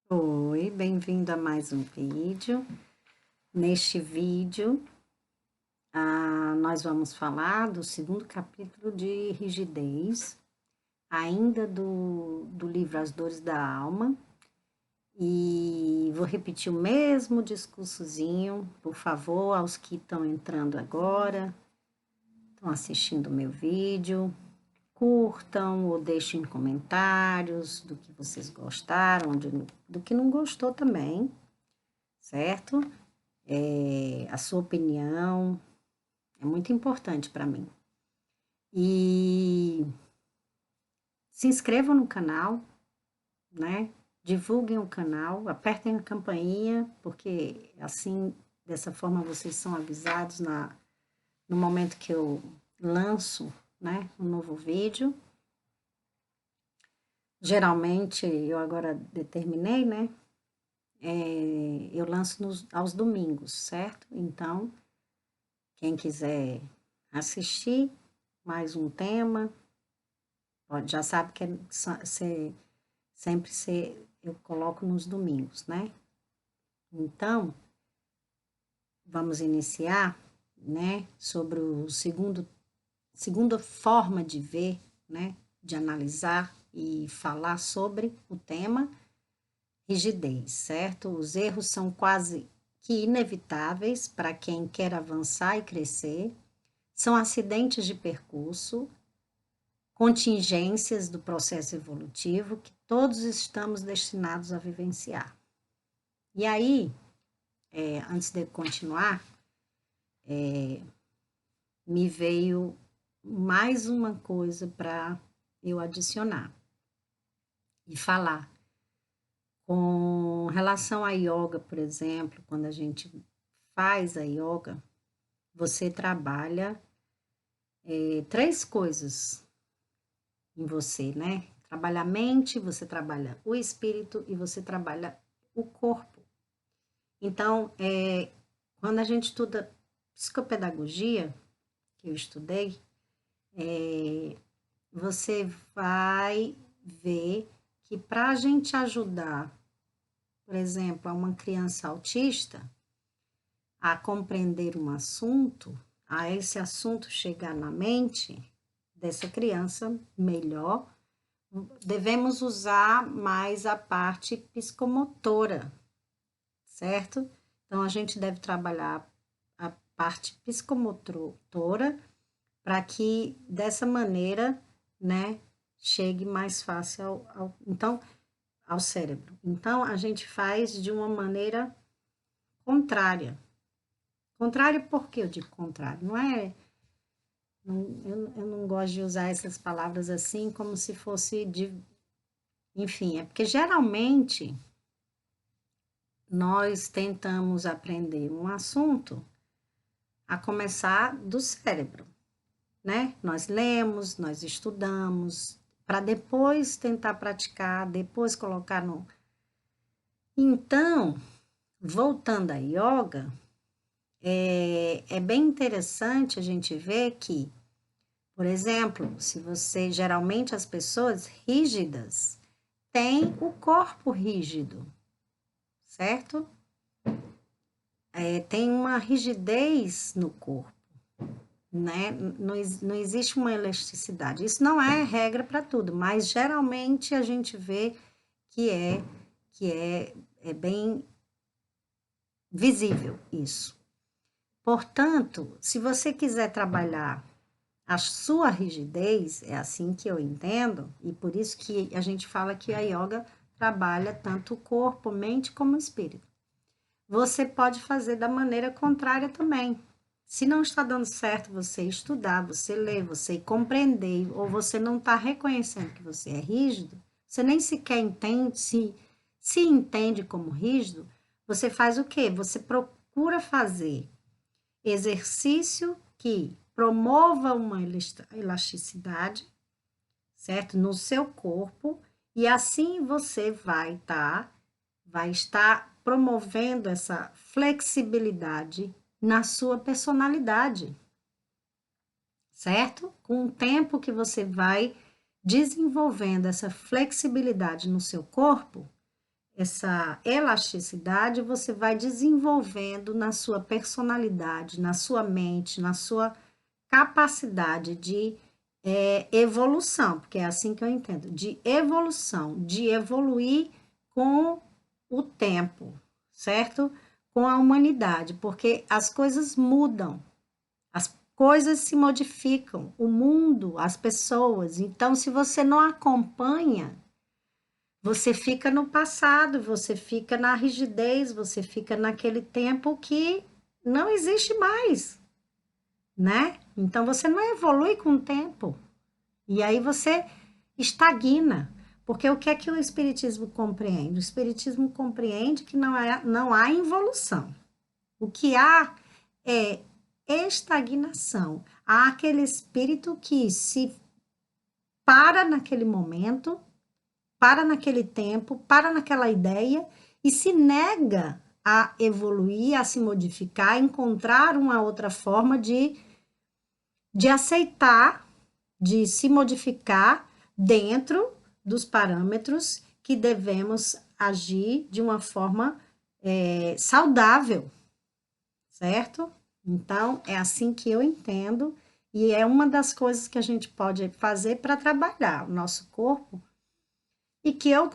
Oi, bem-vindo a mais um vídeo. Neste vídeo, nós vamos falar do segundo capítulo de rigidez, ainda do livro As Dores da Alma, e vou repetir o mesmo discursozinho, por favor, aos que estão entrando agora, estão assistindo o meu vídeo, curtam ou deixem comentários do que vocês gostaram, do que não gostou também, certo? A sua opinião é muito importante para mim. E se inscrevam no canal, né? Divulguem o canal, apertem a campainha, porque assim, dessa forma, vocês são avisados no momento que eu lanço, né, um novo vídeo. Geralmente, eu agora determinei, né? Eu lanço aos domingos, certo? Então, quem quiser assistir mais um tema, já sabe que sempre eu coloco nos domingos, né? Então, vamos iniciar, né, sobre o segunda forma de ver, né, de analisar e falar sobre o tema rigidez, certo? Os erros são quase que inevitáveis para quem quer avançar e crescer, são acidentes de percurso, contingências do processo evolutivo que todos estamos destinados a vivenciar. E aí, antes de continuar, me veio mais uma coisa para eu adicionar e falar. Com relação à yoga, por exemplo, quando a gente faz a yoga, você trabalha três coisas em você, né? Trabalha a mente, você trabalha o espírito e você trabalha o corpo. Então, quando a gente estuda psicopedagogia, que eu estudei, você vai ver que para a gente ajudar, por exemplo, a uma criança autista a compreender um assunto, a esse assunto chegar na mente dessa criança melhor, devemos usar mais a parte psicomotora, certo? Então, a gente deve trabalhar a parte psicomotora para que, dessa maneira, né, chegue mais fácil ao cérebro. Então, a gente faz de uma maneira contrária. Contrário, por que eu digo contrário? Não é. Eu não gosto de usar essas palavras assim, como se fosse de. Enfim, é porque geralmente nós tentamos aprender um assunto a começar do cérebro, né? Nós lemos, nós estudamos, para depois tentar praticar, depois colocar no. Então, voltando à yoga, é bem interessante a gente ver que, por exemplo, se você, geralmente as pessoas rígidas têm o corpo rígido, certo? Tem uma rigidez no corpo, né? Não existe uma elasticidade. Isso não é regra para tudo, mas geralmente a gente vê que é bem visível isso. Portanto, se você quiser trabalhar a sua rigidez, é assim que eu entendo, e por isso que a gente fala que a yoga trabalha tanto o corpo, mente como o espírito. Você pode fazer da maneira contrária também. Se não está dando certo você estudar, você ler, você compreender, ou você não está reconhecendo que você é rígido, você nem sequer entende, se entende como rígido, você faz o quê? Você procura fazer exercício que promova uma elasticidade, certo? No seu corpo, e assim você vai estar promovendo essa flexibilidade na sua personalidade, certo? Com o tempo que você vai desenvolvendo essa flexibilidade no seu corpo, essa elasticidade você vai desenvolvendo na sua personalidade, na sua mente, na sua capacidade de evolução, porque é assim que eu entendo, de evolução, de evoluir com o tempo, certo? Com a humanidade, porque as coisas mudam, as coisas se modificam, o mundo, as pessoas. Então, se você não acompanha, você fica no passado, você fica na rigidez, você fica naquele tempo que não existe mais, né? Então você não evolui com o tempo. E aí você estagna. Porque o que é que o Espiritismo compreende? O Espiritismo compreende que não há evolução. O que há é estagnação. Há aquele espírito que se para naquele momento, para naquele tempo, para naquela ideia e se nega a evoluir, a se modificar, a encontrar uma outra forma de aceitar, de se modificar dentro dos parâmetros que devemos agir de uma forma saudável, certo? Então, é assim que eu entendo, e é uma das coisas que a gente pode fazer para trabalhar o nosso corpo, e que eu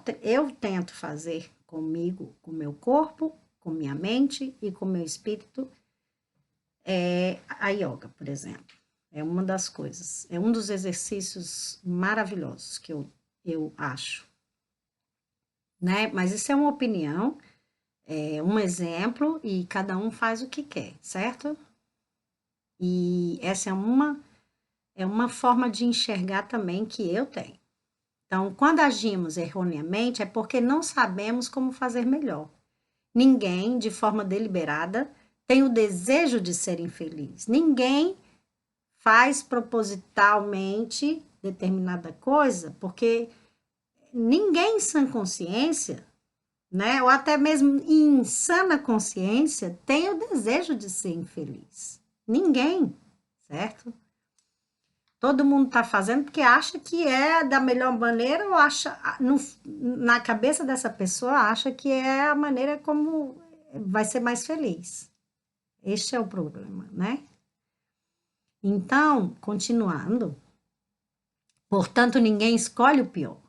tento fazer comigo, com o meu corpo, com minha mente e com meu espírito, é a yoga, por exemplo. É uma das coisas, é um dos exercícios maravilhosos que eu acho, né? Mas isso é uma opinião, é um exemplo e cada um faz o que quer, certo? E essa é uma forma de enxergar também que eu tenho. Então, quando agimos erroneamente, é porque não sabemos como fazer melhor. Ninguém, de forma deliberada, tem o desejo de ser infeliz. Ninguém faz propositalmente determinada coisa, porque ninguém em sã consciência, né, ou até mesmo em insana consciência, tem o desejo de ser infeliz. Ninguém, certo? Todo mundo está fazendo porque acha que é da melhor maneira ou acha, na cabeça dessa pessoa, acha que é a maneira como vai ser mais feliz. Este é o problema, né? Então, continuando, portanto, ninguém escolhe o pior.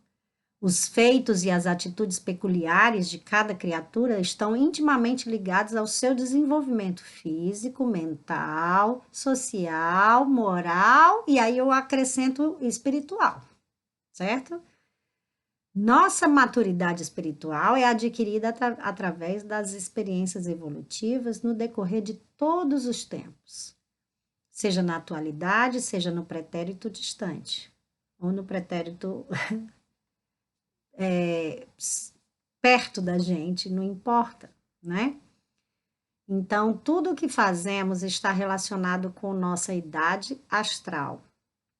Os feitos e as atitudes peculiares de cada criatura estão intimamente ligados ao seu desenvolvimento físico, mental, social, moral e aí eu acrescento espiritual, certo? Nossa maturidade espiritual é adquirida através das experiências evolutivas no decorrer de todos os tempos, seja na atualidade, seja no pretérito distante, ou no pretérito perto da gente, não importa, né? Então, tudo o que fazemos está relacionado com nossa idade astral,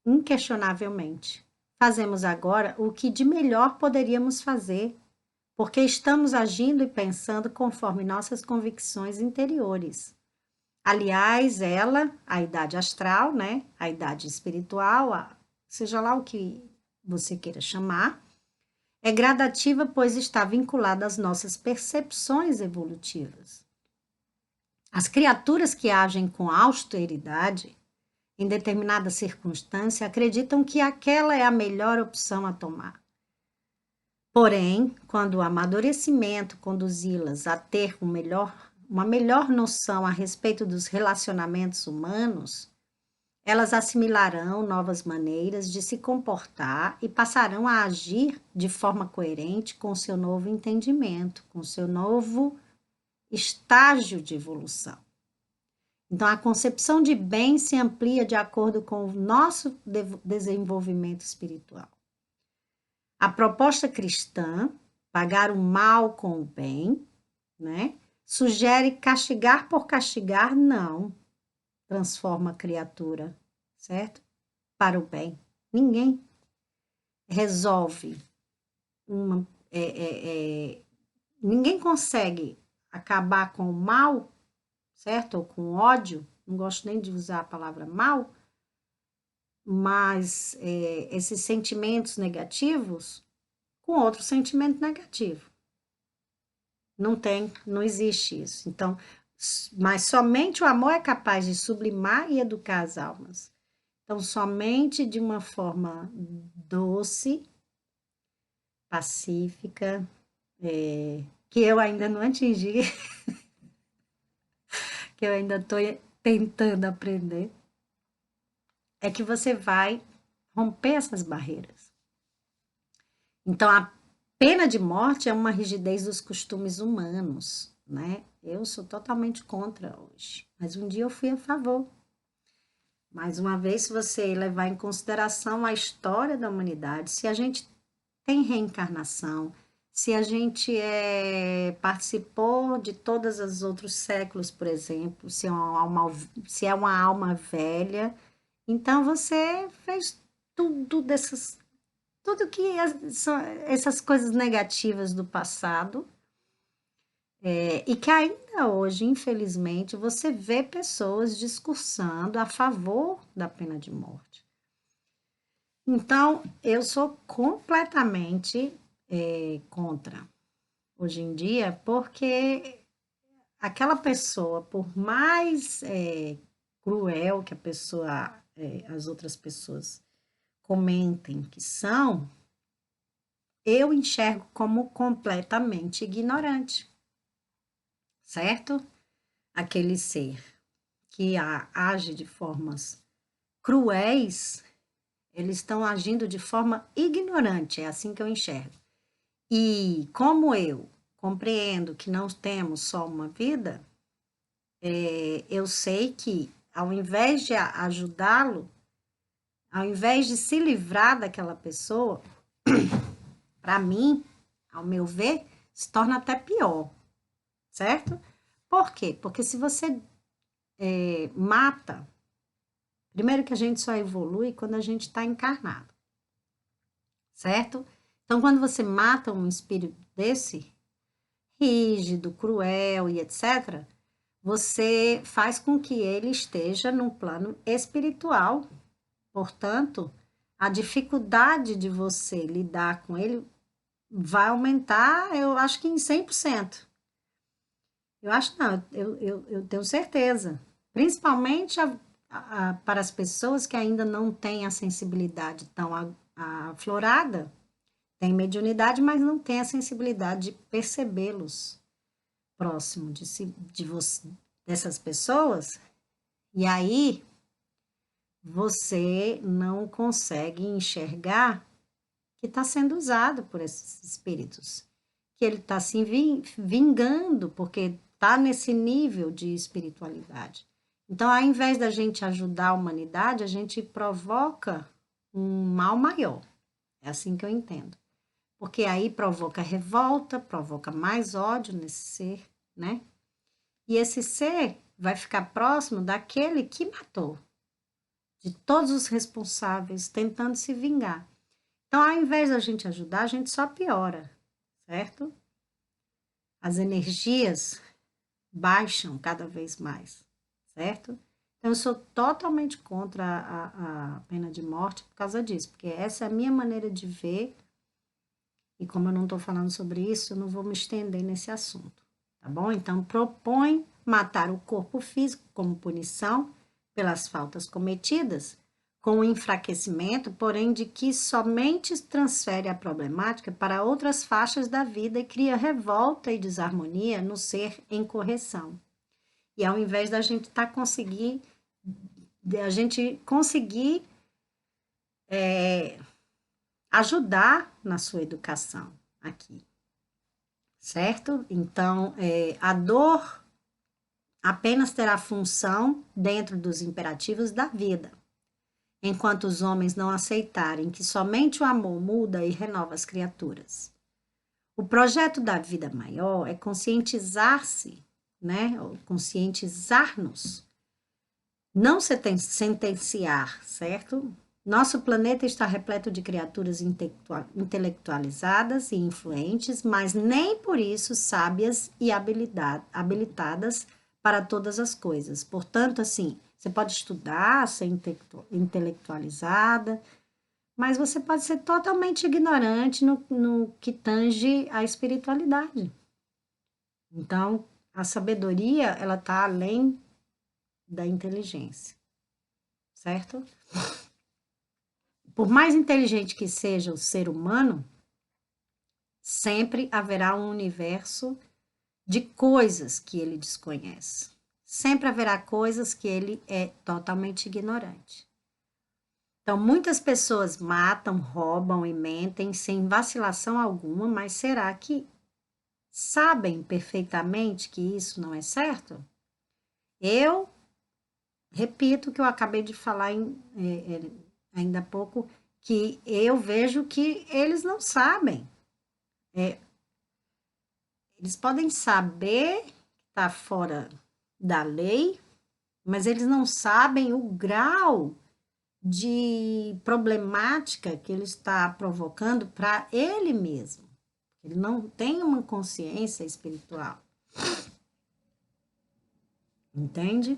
inquestionavelmente. Fazemos agora o que de melhor poderíamos fazer, porque estamos agindo e pensando conforme nossas convicções interiores. Aliás, ela, a idade astral, né? A idade espiritual, seja lá o que você queira chamar, é gradativa, pois está vinculada às nossas percepções evolutivas. As criaturas que agem com austeridade, em determinada circunstância, acreditam que aquela é a melhor opção a tomar. Porém, quando o amadurecimento conduzi-las a ter uma melhor noção a respeito dos relacionamentos humanos, elas assimilarão novas maneiras de se comportar e passarão a agir de forma coerente com seu novo entendimento, com seu novo estágio de evolução. Então, a concepção de bem se amplia de acordo com o nosso desenvolvimento espiritual. A proposta cristã, pagar o mal com o bem, né, sugere castigar por castigar, não transforma a criatura, certo? Para o bem. Ninguém resolve ninguém consegue acabar com o mal, certo? Ou com o ódio, não gosto nem de usar a palavra mal, mas esses sentimentos negativos com outro sentimento negativo. Não tem, não existe isso. Então, mas somente o amor é capaz de sublimar e educar as almas. Então, somente de uma forma doce, pacífica, que eu ainda não atingi, que eu ainda estou tentando aprender, é que você vai romper essas barreiras. Então, a pena de morte é uma rigidez dos costumes humanos, né? Eu sou totalmente contra hoje, mas um dia eu fui a favor. Mais uma vez, se você levar em consideração a história da humanidade, se a gente tem reencarnação, se a gente participou de todos os outros séculos, por exemplo, se é uma alma velha, então você fez tudo que são essas coisas negativas do passado, e que ainda hoje, infelizmente, você vê pessoas discursando a favor da pena de morte. Então, eu sou completamente contra hoje em dia, porque aquela pessoa, por mais cruel que as outras pessoas comentem que são, eu enxergo como completamente ignorante, certo? Aquele ser que age de formas cruéis, eles estão agindo de forma ignorante, é assim que eu enxergo. E como eu compreendo que não temos só uma vida, eu sei que ao invés de ajudá-lo, ao invés de se livrar daquela pessoa, para mim, ao meu ver, se torna até pior, certo? Por quê? Porque se você mata, primeiro que a gente só evolui quando a gente está encarnado, certo? Então, quando você mata um espírito desse, rígido, cruel e etc., você faz com que ele esteja num plano espiritual. Portanto, a dificuldade de você lidar com ele vai aumentar, eu acho que em 100%. Eu acho não, eu tenho certeza. Principalmente para as pessoas que ainda não têm a sensibilidade tão aflorada, tem mediunidade, mas não tem a sensibilidade de percebê-los próximo de você, dessas pessoas, e aí você não consegue enxergar que está sendo usado por esses espíritos, que ele está se vingando, porque está nesse nível de espiritualidade. Então, ao invés da gente ajudar a humanidade, a gente provoca um mal maior. É assim que eu entendo. Porque aí provoca revolta, provoca mais ódio nesse ser, né? E esse ser vai ficar próximo daquele que matou, de todos os responsáveis, tentando se vingar. Então, ao invés da gente ajudar, a gente só piora, certo? As energias baixam cada vez mais, certo? Então, eu sou totalmente contra a pena de morte por causa disso, porque essa é a minha maneira de ver, e como eu não estou falando sobre isso, eu não vou me estender nesse assunto, tá bom? Então, propõe matar o corpo físico como punição pelas faltas cometidas, com o enfraquecimento, porém, de que somente transfere a problemática para outras faixas da vida e cria revolta e desarmonia no ser em correção. E ao invés da gente conseguir ajudar na sua educação aqui, certo? Então, a dor apenas terá função dentro dos imperativos da vida. Enquanto os homens não aceitarem que somente o amor muda e renova as criaturas. O projeto da vida maior é conscientizar-se, né? Conscientizar-nos, não sentenciar, certo? Nosso planeta está repleto de criaturas intelectualizadas e influentes, mas nem por isso sábias e habilitadas para todas as coisas. Portanto, assim, você pode estudar, ser intelectualizada, mas você pode ser totalmente ignorante no que tange a espiritualidade. Então, a sabedoria, ela está além da inteligência, certo? Por mais inteligente que seja o ser humano, sempre haverá um universo de coisas que ele desconhece. Sempre haverá coisas que ele é totalmente ignorante. Então, muitas pessoas matam, roubam e mentem sem vacilação alguma, mas será que sabem perfeitamente que isso não é certo? Eu repito o que eu acabei de falar ainda há pouco, que eu vejo que eles não sabem. Eles podem saber que está fora da lei, mas eles não sabem o grau de problemática que ele está provocando para ele mesmo. Ele não tem uma consciência espiritual. Entende?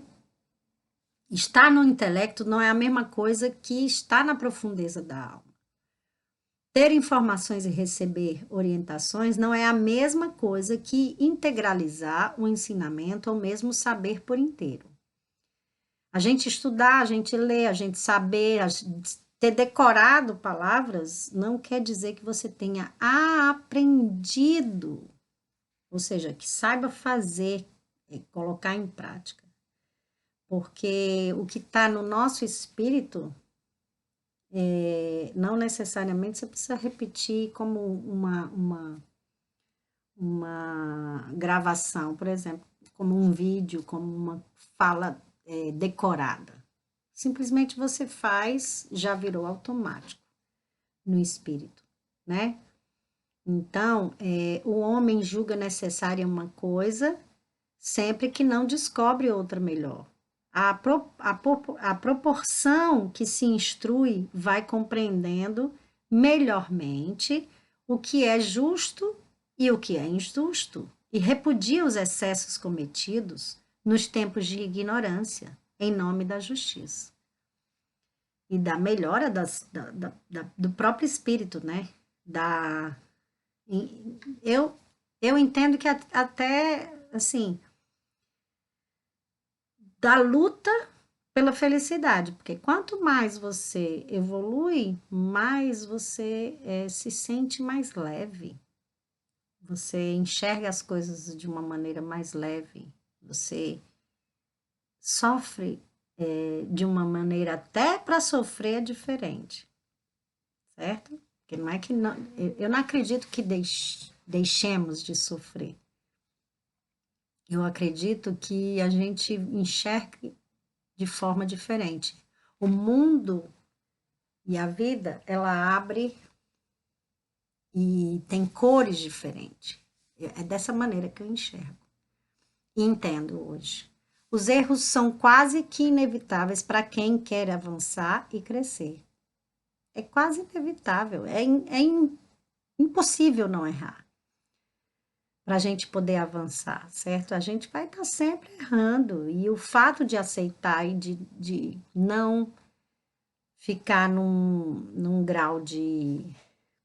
Estar no intelecto não é a mesma coisa que estar na profundeza da alma. Ter informações e receber orientações não é a mesma coisa que integralizar o ensinamento ou mesmo saber por inteiro. A gente estudar, a gente ler, a gente saber, ter decorado palavras não quer dizer que você tenha aprendido, ou seja, que saiba fazer, colocar em prática. Porque o que está no nosso espírito, não necessariamente você precisa repetir como uma gravação, por exemplo, como um vídeo, como uma fala decorada. Simplesmente você faz, já virou automático no espírito, né? Então, o homem julga necessária uma coisa sempre que não descobre outra melhor. A proporção que se instrui vai compreendendo melhormente o que é justo e o que é injusto, e repudia os excessos cometidos nos tempos de ignorância, em nome da justiça. E da melhora do próprio espírito, né? Eu entendo que até, assim, da luta pela felicidade, porque quanto mais você evolui, mais você se sente mais leve. Você enxerga as coisas de uma maneira mais leve. Você sofre de uma maneira até para sofrer é diferente, certo? Porque não é que não, eu não acredito que deixemos de sofrer. Eu acredito que a gente enxergue de forma diferente. O mundo e a vida, ela abre e tem cores diferentes. É dessa maneira que eu enxergo e entendo hoje. Os erros são quase que inevitáveis para quem quer avançar e crescer. É quase inevitável, impossível não errar para a gente poder avançar, certo? A gente vai estar sempre errando e o fato de aceitar e de não ficar num grau de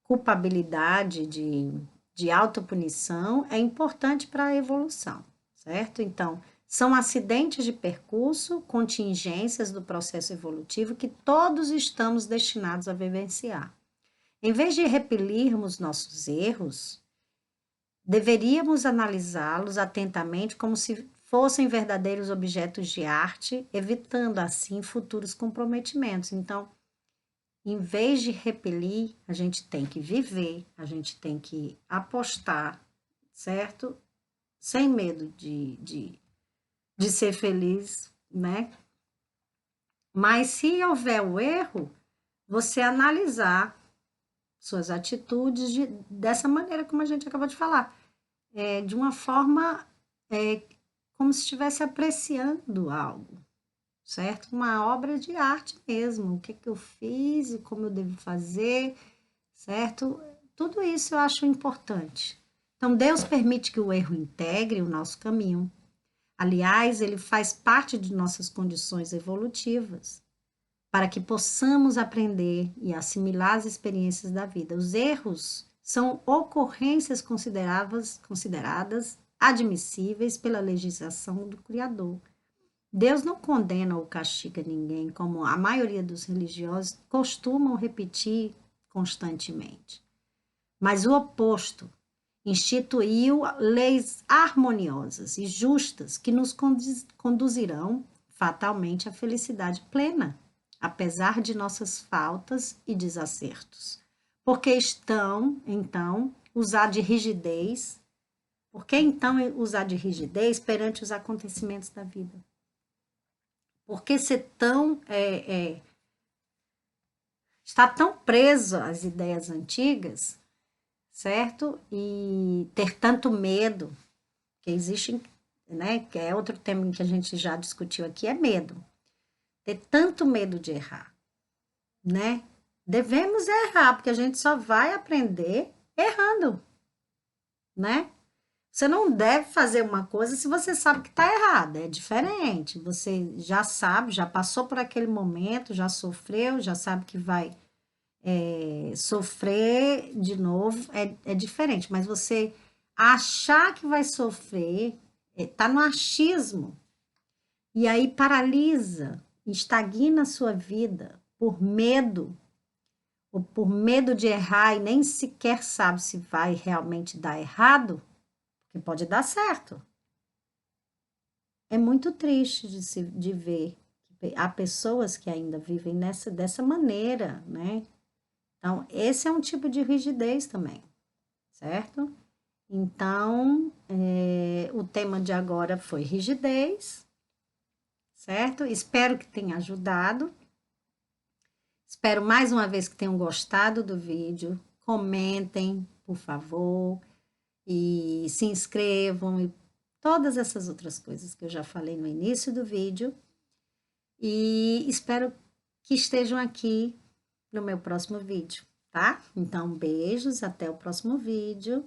culpabilidade, de autopunição, é importante para a evolução, certo? Então, são acidentes de percurso, contingências do processo evolutivo que todos estamos destinados a vivenciar. Em vez de repelirmos nossos erros, deveríamos analisá-los atentamente como se fossem verdadeiros objetos de arte, evitando assim futuros comprometimentos. Então, em vez de repelir, a gente tem que viver, a gente tem que apostar, certo? Sem medo de ser feliz, né? Mas se houver o erro, você analisar suas atitudes dessa maneira como a gente acabou de falar, de uma forma como se estivesse apreciando algo, certo? Uma obra de arte mesmo, o que eu fiz e como eu devo fazer, certo? Tudo isso eu acho importante. Então, Deus permite que o erro integre o nosso caminho. Aliás, ele faz parte de nossas condições evolutivas, para que possamos aprender e assimilar as experiências da vida. Os erros são ocorrências consideradas admissíveis pela legislação do Criador. Deus não condena ou castiga ninguém, como a maioria dos religiosos costumam repetir constantemente. Mas o oposto, instituiu leis harmoniosas e justas que nos conduzirão fatalmente à felicidade plena, apesar de nossas faltas e desacertos. Porque então, usar de rigidez? Por que então usar de rigidez perante os acontecimentos da vida? Por que ser está tão preso às ideias antigas, certo? E ter tanto medo, que existe, né? Que é outro tema que a gente já discutiu aqui, é medo. Ter tanto medo de errar, né? Devemos errar, porque a gente só vai aprender errando, né? Você não deve fazer uma coisa se você sabe que está errada, é diferente. Você já sabe, já passou por aquele momento, já sofreu, já sabe que vai sofrer de novo, é diferente. Mas você achar que vai sofrer, está no achismo, e aí paralisa, estagna a sua vida por medo, ou por medo de errar e nem sequer sabe se vai realmente dar errado, porque pode dar certo. É muito triste de ver que há pessoas que ainda vivem dessa maneira, né? Então, esse é um tipo de rigidez também, certo? Então, o tema de agora foi rigidez, certo? Espero que tenha ajudado. Espero mais uma vez que tenham gostado do vídeo. Comentem, por favor, e se inscrevam e todas essas outras coisas que eu já falei no início do vídeo. E espero que estejam aqui no meu próximo vídeo, tá? Então, beijos, até o próximo vídeo.